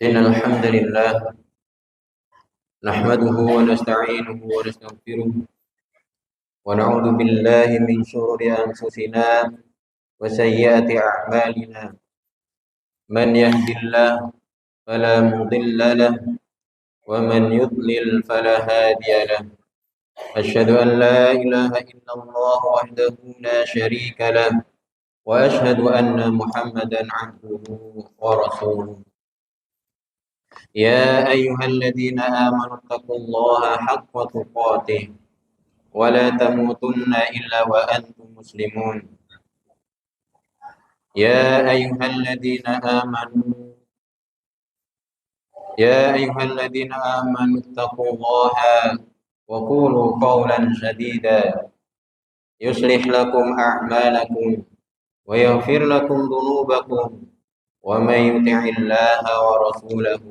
إن الحمد لله نحمده ونستعينه ونستغفره ونعوذ بالله من شرور أنفسنا وسيئات أعمالنا. من يهد الله فلا مضل له ومن يضلل فلا هادي له. أشهد أن لا إله إلا الله وحده لا شريك له وأشهد أن محمدا عبده ورسوله. يا أيها الذين آمنوا اتقوا الله حق تقاته ولا تموتن إلا وأنتم مسلمون. يا أيها الذين آمنوا اتقوا الله وقولوا قولا سديدا يصلح لكم أعمالكم ويغفر لكم ذنوبكم ومن يطع الله ورسوله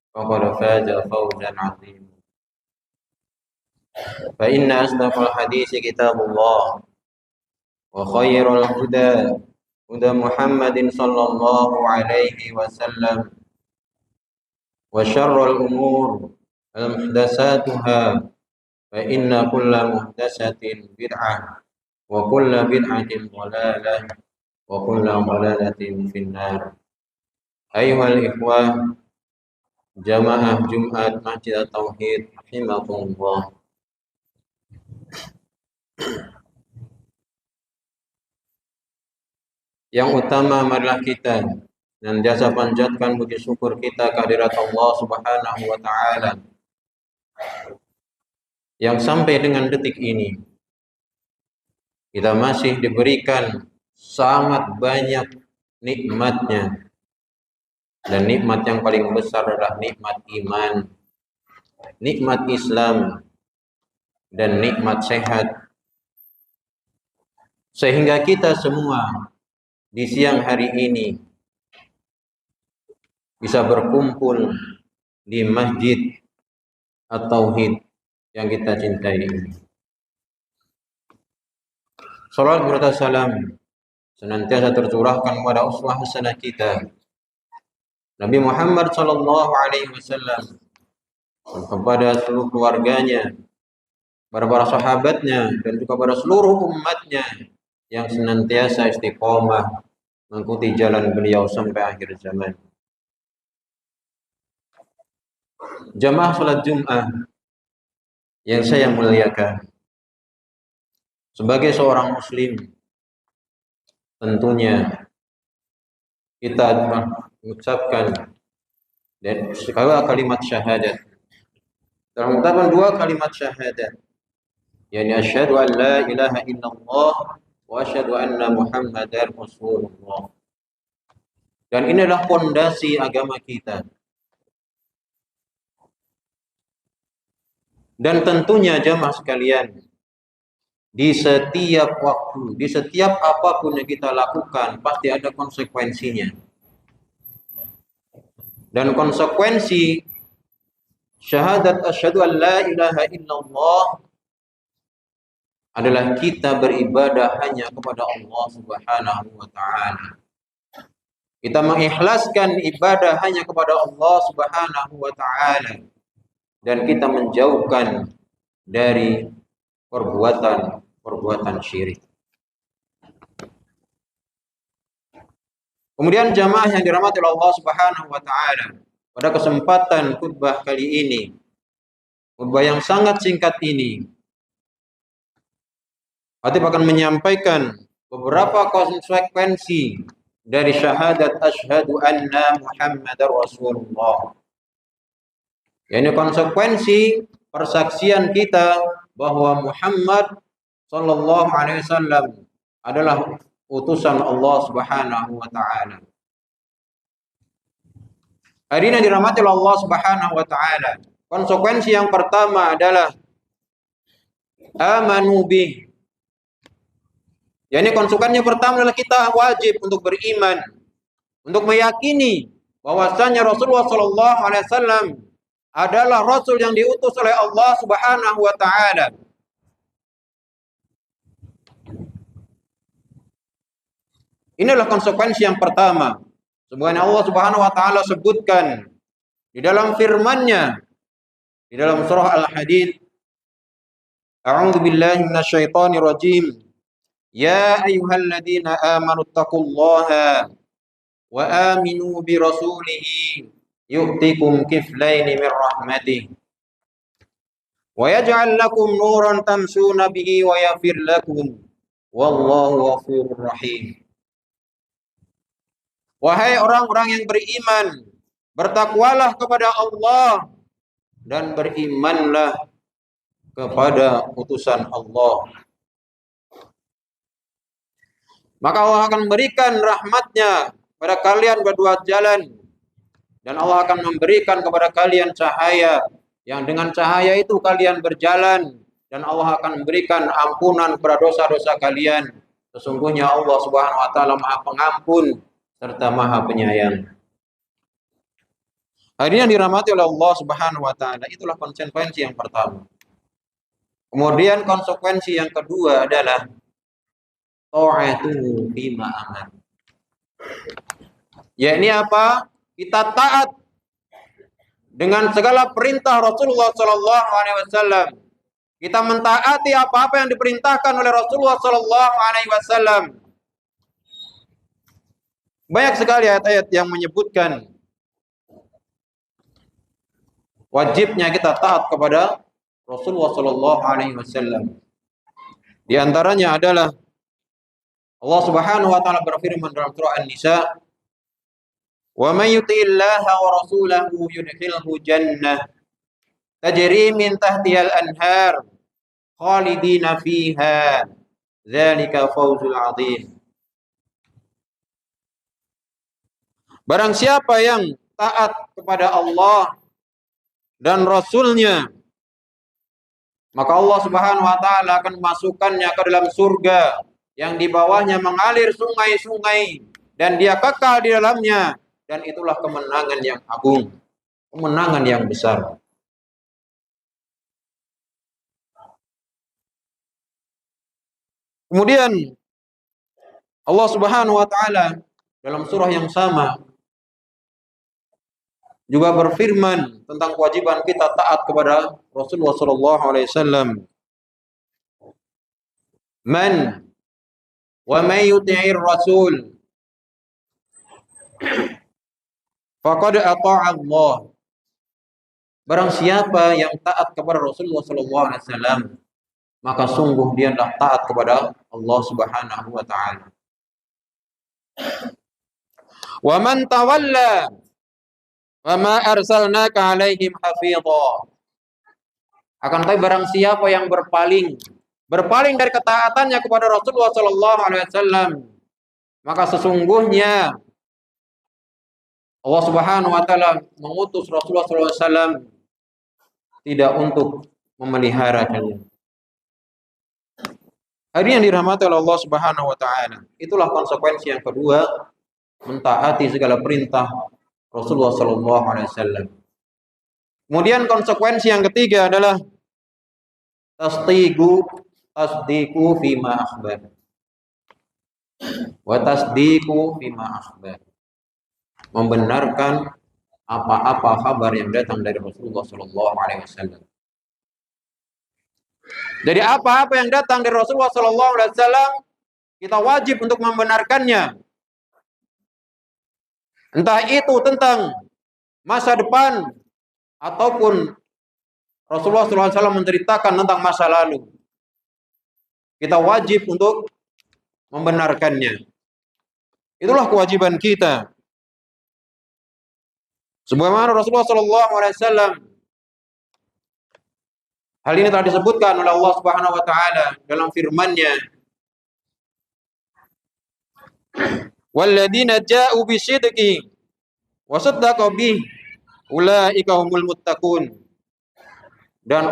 فقد فاز فوزا عظيما. فإن أصدق الحديث كتاب الله وخير الهدى هدى محمد صلى الله عليه وسلم وشر الأمور محدثاتها فإن كل محدثة بدعة وكل بدعة ضلالة وكل ضلالة في النار. أيها الإخوة جماعة جمعة مسجد التوحيد رحمكم الله. Yang utama marilah kita senantiasa panjatkan puji syukur kita kehadirat Allah Subhanahu wa taala yang sampai dengan detik ini kita masih diberikan sangat banyak nikmatnya, dan nikmat yang paling besar adalah nikmat iman, nikmat Islam, dan nikmat sehat, sehingga kita semua di siang hari ini bisa berkumpul di Masjid At-Tauhid yang kita cintai ini. Salawat serta salam senantiasa tercurahkan kepada uswah hasanah kita Nabi Muhammad sallallahu alaihi wasallam, kepada seluruh keluarganya, para sahabatnya, dan juga pada seluruh umatnya yang senantiasa istiqomah mengikuti jalan beliau sampai akhir zaman. Jamaah salat Jumat yang saya muliakan, sebagai seorang muslim tentunya kita mengucapkan dan sekali kalimat syahadat. Dalam mengucapkan dua kalimat syahadat, yakni asyhadu an la ilaha illallah wa asyhadu anna Muhammadar Rasulullah. Dan inilah fondasi agama kita. Dan tentunya jamaah sekalian, di setiap waktu, di setiap apapun yang kita lakukan pasti ada konsekuensinya. Dan konsekuensi syahadat asyhadu an la ilaha illallah adalah kita beribadah hanya kepada Allah Subhanahu wa taala. Kita mengikhlaskan ibadah hanya kepada Allah Subhanahu wa taala, dan kita menjauhkan dari perbuatan syirik. Kemudian jamaah yang dirahmati Allah Subhanahu wa taala, pada kesempatan khutbah kali ini, khutbah yang sangat singkat ini, Khatib akan menyampaikan beberapa konsekuensi dari syahadat asyhadu anna Muhammadar Rasulullah. Ini konsekuensi persaksian kita bahwa Muhammad sallallahu alaihi wasallam adalah utusan Allah Subhanahu wa taala. Hari ini dirahmati Allah Subhanahu wa taala. Konsekuensi yang pertama adalah amanu bih. Yani konsekuensinya pertama adalah kita wajib untuk beriman, untuk meyakini bahwasanya Rasulullah sallallahu alaihi wasallam adalah rasul yang diutus oleh Allah Subhanahu wa taala. Inilah konsekuensi yang pertama. Sebagaimana Allah Subhanahu wa taala sebutkan di dalam firman-Nya di dalam surah Al-Hadid, A'udzu billahi minasyaitonir rajim. Ya ayyuhalladzina amanu taqullaha wa aminu bi rasulihi yu'tikum kiflaini min rahmatih wa yaj'al lakum nuran tamshuna bihi wa yaghfir lakum wallahu ghafurur rahim. Wahai orang-orang yang beriman, bertakwalah kepada Allah dan berimanlah kepada utusan Allah. Maka Allah akan memberikan rahmatnya pada kalian berdua jalan. Dan Allah akan memberikan kepada kalian cahaya. Yang dengan cahaya itu kalian berjalan. Dan Allah akan memberikan ampunan kepada dosa-dosa kalian. Sesungguhnya Allah Subhanahu wa ta'ala Maha Pengampun serta Maha Penyayang. Hadirin yang dirahmati oleh Allah Subhanahu wa ta'ala, itulah konsekuensi yang pertama. Kemudian konsekuensi yang kedua adalah ta'atuhu bima amar. Yakni apa? Kita taat dengan segala perintah Rasulullah sallallahu alaihi wasallam. Kita mentaati apa-apa yang diperintahkan oleh Rasulullah sallallahu alaihi wasallam. Banyak sekali ayat-ayat yang menyebutkan wajibnya kita taat kepada Rasulullah sallallahu alaihi wasallam. Di antaranya adalah Allah Subhanahu wa taala berfirman dalam surah An-Nisa, "Wa may yuti'illaha wa rasulahu yudkhilhu jannah tajri min tahtihal anhar khalidina fiha dzalika fawzul 'adzim." Barang siapa yang taat kepada Allah dan Rasul-Nya, maka Allah Subhanahu wa taala akan memasukkannya ke dalam surga yang di bawahnya mengalir sungai-sungai dan dia kekal di dalamnya, dan itulah kemenangan yang agung, kemenangan yang besar. Kemudian Allah Subhanahu wa taala dalam surah yang sama juga berfirman tentang kewajiban kita taat kepada Rasulullah sallallahu alaihi wasallam. Wa may yuti'ir rasul faqad ata'a Allah. Barang siapa yang taat kepada Rasulullah sallallahu alaihi wasallam, maka sungguh dia adalah taat kepada Allah Subhanahu wa taala. Wa man tawalla wa ma arsalnaka 'alaihim hafidha. Akan tetapi barang siapa yang berpaling dari ketaatannya kepada Rasulullah sallallahu alaihi wasallam, maka sesungguhnya Allah Subhanahu wa taala mengutus Rasulullah sallallahu alaihi wasallam tidak untuk memeliharanya. Hadirin yang dirahmati oleh Allah Subhanahu wa taala, itulah konsekuensi yang kedua, mentaati segala perintah Rasulullah sallallahu alaihi wasallam. Kemudian konsekuensi yang ketiga adalah tasdiqu fima akhbar. Wa tasdiqu fima akhbar. Membenarkan apa-apa kabar yang datang dari Rasulullah sallallahu alaihi wasallam. Jadi apa-apa yang datang dari Rasulullah sallallahu alaihi wasallam, kita wajib untuk membenarkannya. Entah itu tentang masa depan ataupun Rasulullah sallallahu alaihi wasallam menceritakan tentang masa lalu. Kita wajib untuk membenarkannya. Itulah kewajiban kita. Sebagaimana Rasulullah sallallahu alaihi wasallam, hal ini telah disebutkan oleh Allah Subhanahu wa taala dalam firman-Nya, "Walladzina ja'u bisidqi wa saddaqu bih ulaika humul muttaqun." Dan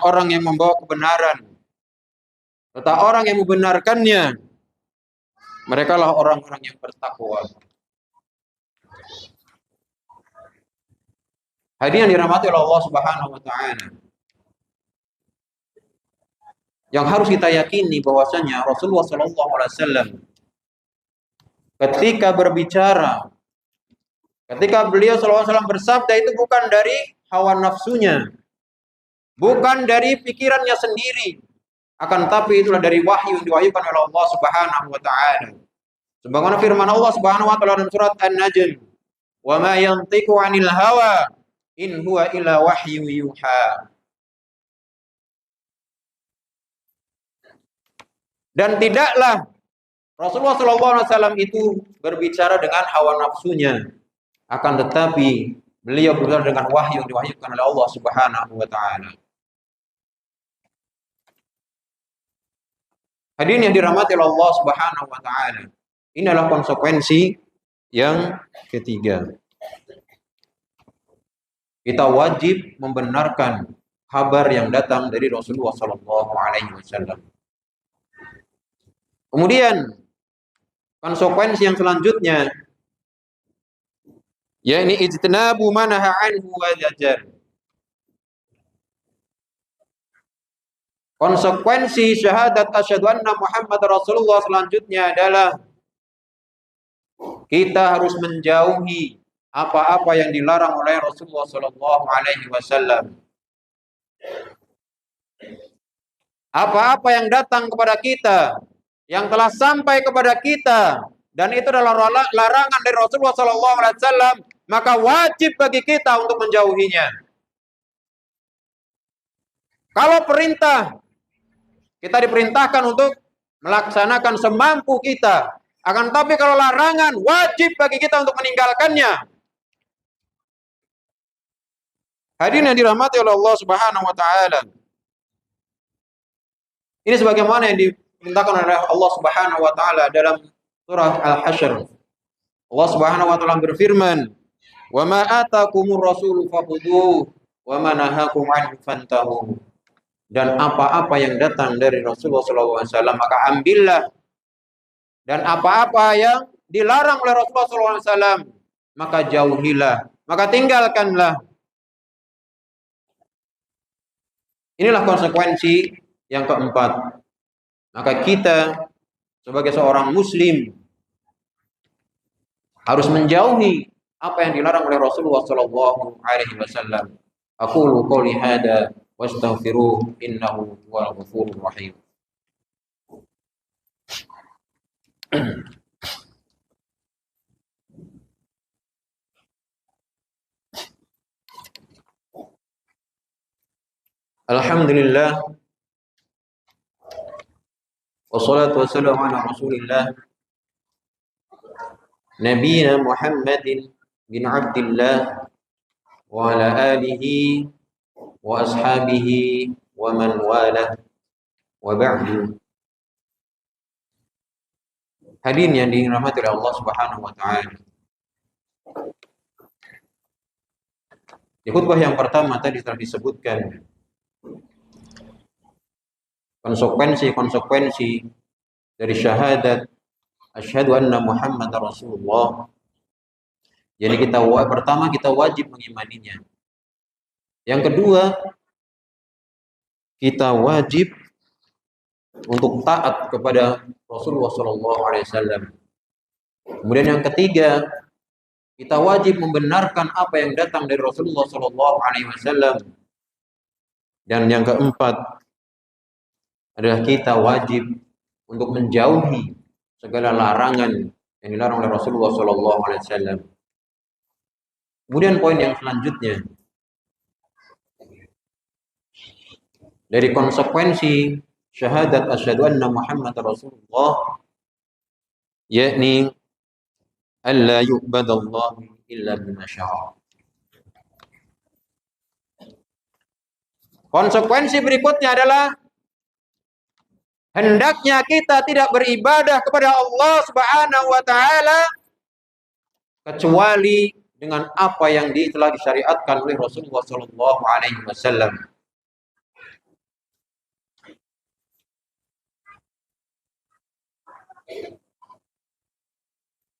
orang yang membawa kebenaran serta orang yang membenarkannya, merekalah orang-orang yang bertakwa. Hadirin yang dirahmati oleh Allah Subhanahu wa taala, yang harus kita yakini bahwasanya Rasulullah sallallahu alaihi wasallam ketika berbicara Ketika beliau sallallahu alaihi wasallam bersabda itu bukan dari hawa nafsunya, bukan dari pikirannya sendiri, akan tapi itulah dari wahyu yang diwahyukan oleh Allah Subhanahu wa taala. Sebagaimana firman Allah Subhanahu wa taala dalam surat An-Najm, "Wa ma yantiqu 'anil hawa in huwa illa wahyu yuha." Dan tidaklah Rasulullah SAW itu berbicara dengan hawa nafsunya, akan tetapi beliau berbicara dengan wahyu yang diwahyukan oleh Allah Subhanahu wa taala. Hadirin yang dirahmati oleh Allah Subhanahu wa taala. Ini adalah konsekuensi yang ketiga. Kita wajib membenarkan kabar yang datang dari Rasulullah sallallahu alaihi wasallam. Kemudian konsekuensi yang selanjutnya yakni ijtinabu ma nahaa anhu wa zajar. Konsekuensi syahadat asyhadu anna Muhammad Rasulullah selanjutnya adalah kita harus menjauhi apa-apa yang dilarang oleh Rasulullah sallallahu alaihi wasallam. Apa-apa yang datang kepada kita, yang telah sampai kepada kita, dan itu adalah larangan dari Rasulullah sallallahu alaihi wasallam, maka wajib bagi kita untuk menjauhinya. Kalau perintah, kita diperintahkan untuk melaksanakan semampu kita. Akan tapi kalau larangan, wajib bagi kita untuk meninggalkannya. Hadirin yang dirahmati oleh Allah Subhanahu wa taala. Ini sebagaimana yang diperintahkan oleh Allah Subhanahu wa taala dalam surah Al-Hasyr. Allah Subhanahu wa taala berfirman, "Wa ma atakumur rasulu fakhudhuhu wa ma nahakum anhu fantahu." Dan apa-apa yang datang dari Rasulullah SAW maka ambillah, dan apa-apa yang dilarang oleh Rasulullah SAW maka jauhilah, maka tinggalkanlah. Inilah konsekuensi yang keempat. Maka kita sebagai seorang muslim harus menjauhi apa yang dilarang oleh Rasulullah sallallahu alaihi wasallam. Aqulu qouli hada wastaghfiruh innahu huwal ghafurur rahim. Alhamdulillah wassalatu wassalamu ala Rasulillah Nabiyina Muhammadin bin Abdillah wa ala alihi wa ashabihi wa man walah wa ba'du. Hadirin yang dirahmati oleh Allah Subhanahu wa taala. Di khutbah yang pertama tadi telah disebutkan konsekuensi dari syahadat asyhadu anna Muhammad Rasulullah. Jadi pertama kita wajib mengimaninya. Yang kedua, kita wajib untuk taat kepada Rasulullah sallallahu alaihi wasallam. Kemudian yang ketiga, kita wajib membenarkan apa yang datang dari Rasulullah sallallahu alaihi wasallam. Dan yang keempat adalah kita wajib untuk menjauhi segala larangan yang dilarang oleh Rasulullah sallallahu alaihi wasallam. Kemudian poin yang selanjutnya dari konsekuensi syahadat asyhadu anna Muhammad Rasulullah yakni alla yu'badallahu illa bima syaa. Konsekuensi berikutnya adalah hendaknya kita tidak beribadah kepada Allah Subhanahu wa taala kecuali dengan apa yang telah disyariatkan oleh Rasulullah sallallahu alaihi wasallam.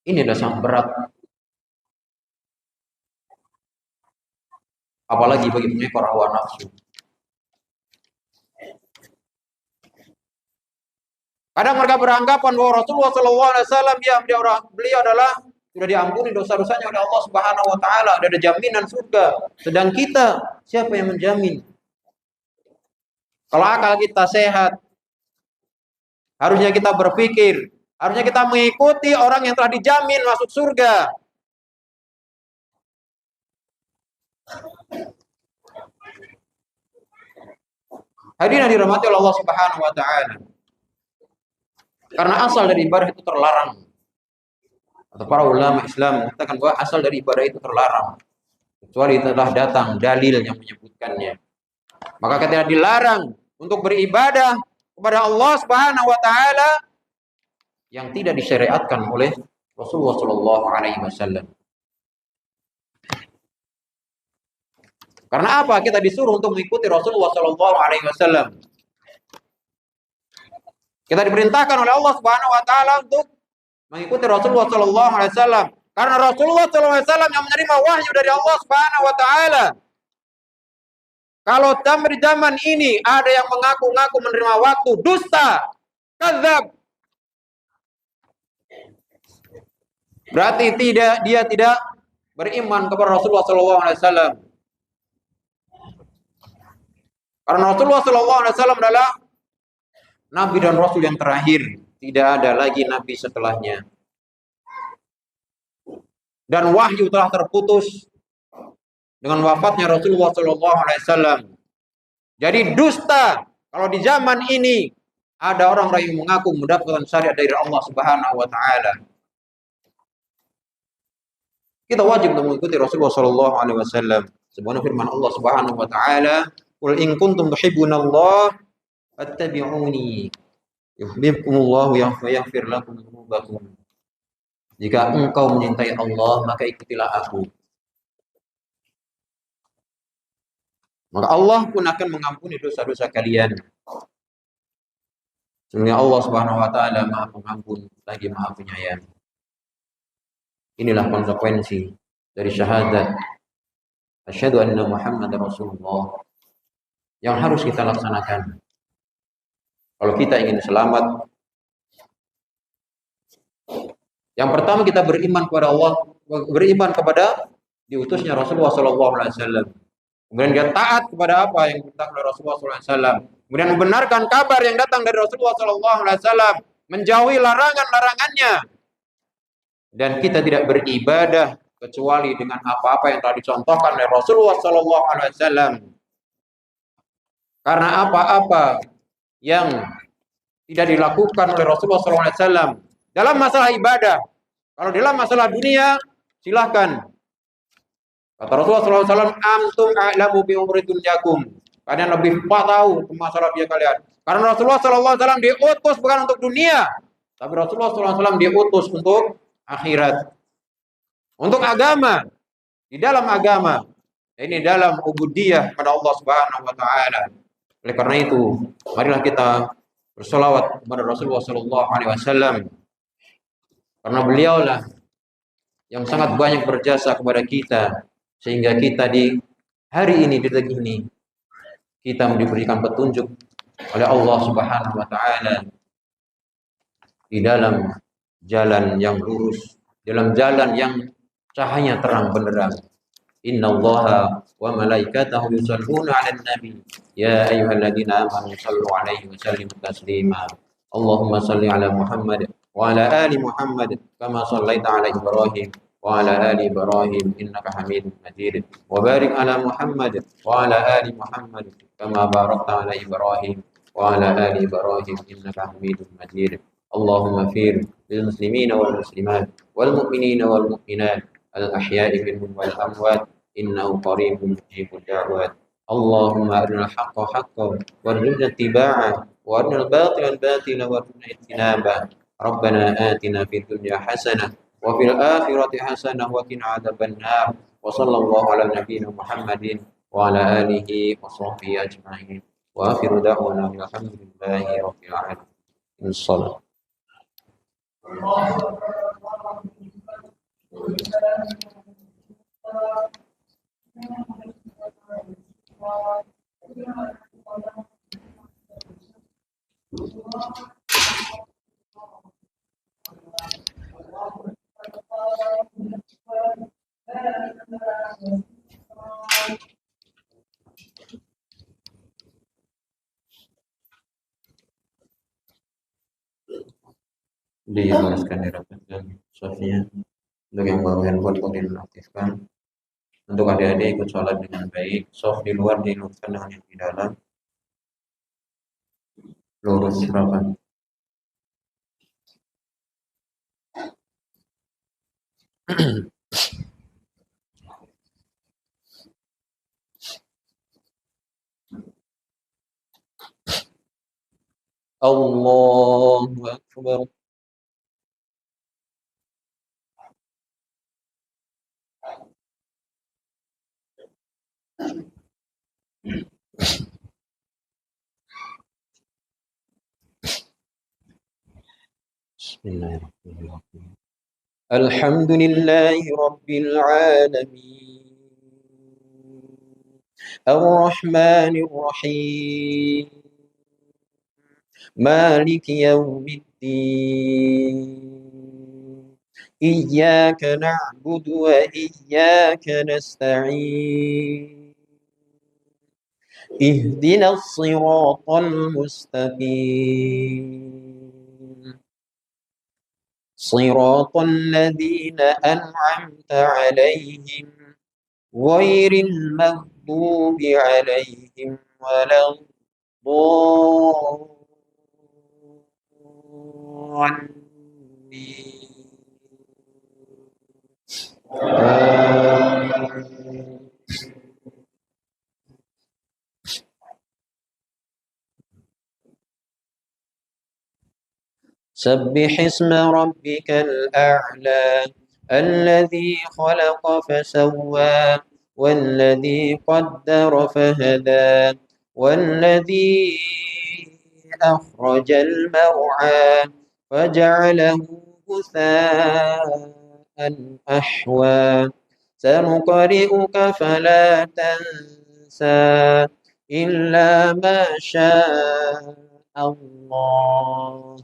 Ini adalah sangat berat. Apalagi bagi pengekor hawa nafsu. Kadang mereka beranggapan bahwa Rasulullah SAW beliau adalah sudah diampuni dosa-dosanya oleh Allah Subhanahu wa taala, ada jaminan surga. Sedang kita, siapa yang menjamin? Kalau akal kita sehat, harusnya kita berpikir, harusnya kita mengikuti orang yang telah dijamin masuk surga. Hadirin dirahmati oleh Allah Subhanahu wa taala. Karena asal dari ibadah itu terlarang. Atau para ulama Islam mengatakan bahwa asal dari ibadah itu terlarang. Kecuali telah datang dalil yang menyebutkannya. Maka ketika dilarang untuk beribadah kepada Allah Subhanahu wa taala yang tidak disyariatkan oleh Rasulullah sallallahu alaihi wasallam. Karena apa? Kita disuruh untuk mengikuti Rasulullah sallallahu alaihi wasallam. Kita diperintahkan oleh Allah Subhanahu wa taala untuk mengikuti Rasulullah sallallahu alaihi wasallam. Karena Rasulullah sallallahu alaihi wasallam yang menerima wahyu dari Allah Subhanahu wa taala. Kalau di zaman ini ada yang mengaku-ngaku menerima waktu, dusta, kadzab. Berarti dia tidak beriman kepada Rasulullah sallallahu alaihi wasallam. Karena Rasulullah sallallahu alaihi wasallam adalah nabi dan rasul yang terakhir, tidak ada lagi nabi setelahnya. Dan wahyu telah terputus dengan wafatnya Rasulullah sallallahu alaihi wasallam. Jadi dusta kalau di zaman ini ada orang yang mengaku mendapatkan syariat dari Allah Subhanahu wa taala. Kita wajib untuk mengikuti Rasulullah sallallahu alaihi wasallam. Sebagaimana firman Allah Subhanahu wa taala, "Qul in kuntum tuhibbunallaha fattabi'uni yuhibbukumullahu wa yaghfir lakum dzunubakum." Jika engkau menyintai Allah, maka ikutilah aku. Maka Allah pun akan mengampuni dosa-dosa kalian. Sesungguhnya Allah Subhanahu wa taala Maha Pengampun lagi Maha Penyayang. Inilah konsekuensi dari syahadat asyhadu anna Muhammadar Rasulullah yang harus kita laksanakan. Kalau kita ingin selamat, yang pertama kita beriman kepada Allah, beriman kepada diutusnya Rasulullah sallallahu alaihi wasallam. Kemudian dia taat kepada apa yang diperintahkan oleh Rasulullah sallallahu alaihi wasallam. Kemudian membenarkan kabar yang datang dari Rasulullah sallallahu alaihi wasallam, menjauhi larangan-larangannya. Dan kita tidak beribadah kecuali dengan apa-apa yang telah dicontohkan oleh Rasulullah sallallahu alaihi wasallam. Karena apa-apa yang tidak dilakukan oleh Rasulullah sallallahu alaihi wasallam dalam masalah ibadah, kalau dalam masalah dunia, silahkan. Kata Rasulullah sallallahu alaihi wasallam, "Antum a'lamu bi umuri dunyakum." Kalian lebih tahu masalah dunia kalian. Karena Rasulullah sallallahu alaihi wasallam diutus bukan untuk dunia, tapi Rasulullah sallallahu alaihi wasallam diutus untuk akhirat. Untuk agama. Di dalam agama. Ini dalam ubudiyah pada Allah Subhanahu wa taala. Oleh karena itu, marilah kita bersolawat kepada Rasulullah sallallahu alaihi wasallam. Karena beliaulah yang sangat banyak berjasa kepada kita sehingga kita di hari ini, di detik ini, kita diberikan petunjuk oleh Allah Subhanahu wa taala di dalam jalan yang lurus, dalam jalan yang cahaya terang benderang. Innallaha wa malaikatahu yusholluna 'alan nabi ya ayyuhalladzina amanu shallu 'alaihi wa sallimu taslima. Allahumma shalli 'ala Muhammad wa 'ala ali Muhammad kama shallaita 'ala Ibrahim wa 'ala ali Ibrahim innaka Hamidum Majid. Wa barik 'ala Muhammad wa 'ala ali Muhammad kama barakta 'ala Ibrahim wa 'ala ali Ibrahim innaka Hamidum Majid. Allahumma fir lil muslimina wal muslimat wal mu'minina wal mu'minat al ahya'i minhum wal amwat innahu qaribun mujibud da'wat. Allahumma arinal haqqa haqqan warzuqna ittiba'ah wa arinal batila batila warzuqna ijtinabah. Rabbana atina fid dunya hasanah wa fil akhirati hasanah wa qina adzabannar. Wa sallallahu ala nabiyyina Muhammadin wa ala alihi wa sahbihi ajma'in. Wa akhiru da'wana alhamdulillahi rabbil alamin. Salam. diluruskan, dirapatkan softnya. Untuk yang bawa handphone itu dinonaktifkan. Untuk adik-adik ikut sholat dengan baik. Soft di luar diluruskan dengan yang di dalam. Lurus rapat. Allahu Akbar. Bismillahirrahmanirrahim. Alhamdulillahi Rabbil Alamin. Ar-Rahmanir Rahim. مالك يوم الدين إياك نعبد وإياك نستعين اهدنا الصراط المستقيم صراط الذين أنعمت عليهم غير المغضوب عليهم ولا سبح اسم ربك الأعلى الذي خلق فسوى والذي قدر فهدى والذي أخرج المرعى فجعله غثاء أحوى سنقرئك فلا تنسى إلا ما شاء الله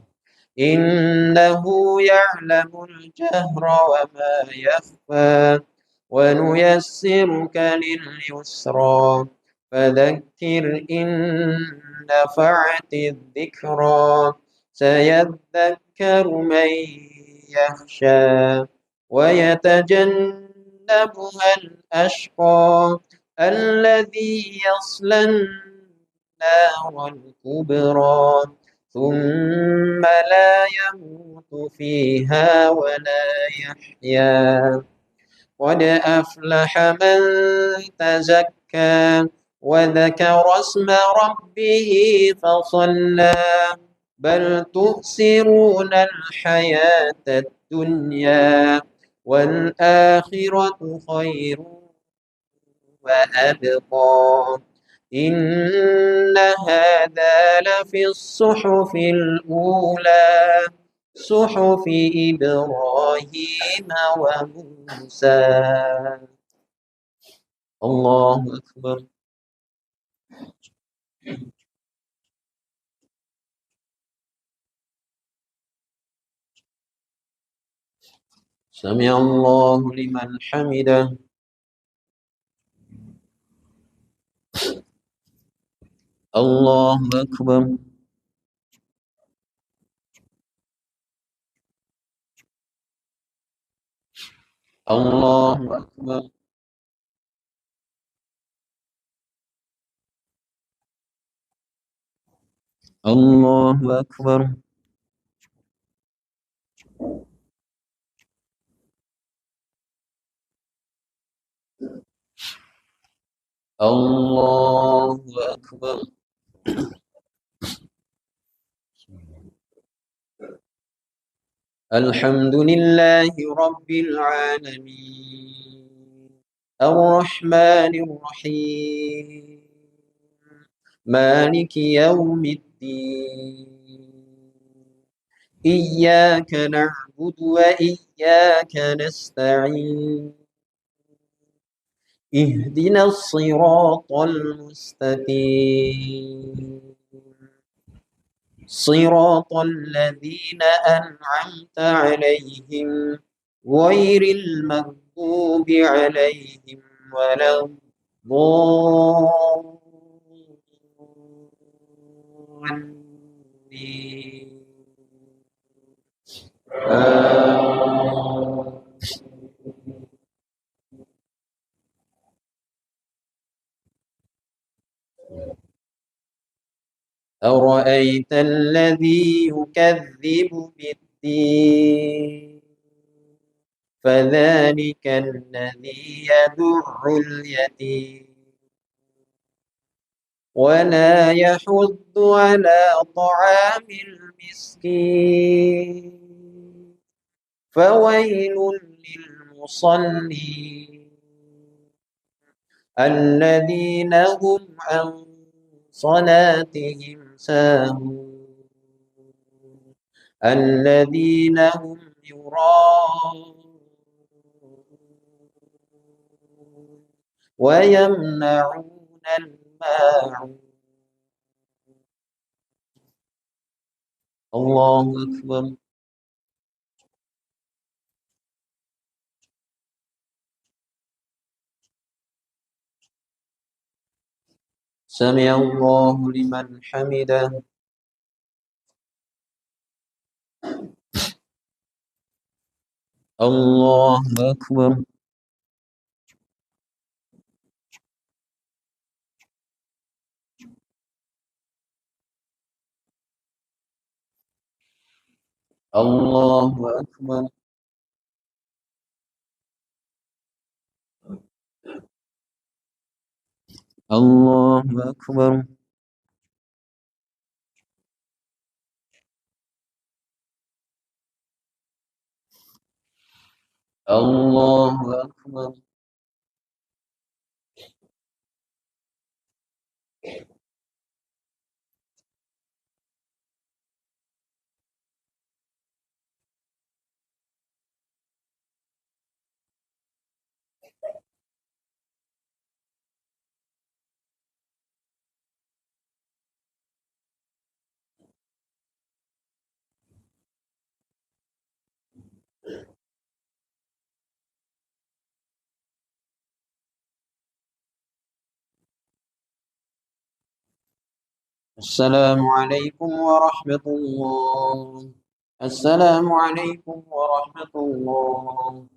إنه يعلم الجهر وما يخفى ونيسرك لليسرى فذكر إن نفعت الذكرى سيذكر من يخشى ويتجنبها الأشقى الذي يصلى النار الكبرى ثم لا يموت فيها ولا يحيا قد أفلح من تزكى وذكر اسم ربه فصلى بل تؤثرون الحياة الدنيا والآخرة خير وأبقى إن هذا لفي الصحف الأولى صحف إبراهيم وموسى. الله أكبر. سمع الله لمن حمده. الله أكبر. الله أكبر. الله أكبر. الله أكبر. الحمد لله رب العالمين الرحمن الرحيم مالك يوم الدين إياك نعبد وإياك نستعين اهدنا الصراط المستقيم صراط الذين أنعمت عليهم غير المغضوب عليهم ولا الضالين أرأيت الذي يكذب بالدين فذلك الذي يدع اليتيم ولا يحض على طعام المسكين فويل للمصلين الذين هم عن صلاتهم ساهون الذين هم يراءون ويمنعون الماعون. الله أكبر. سمع الله لمن حمده. الله أكبر. الله أكبر. الله أكبر. الله أكبر. السلام عليكم ورحمة الله. السلام عليكم ورحمة الله.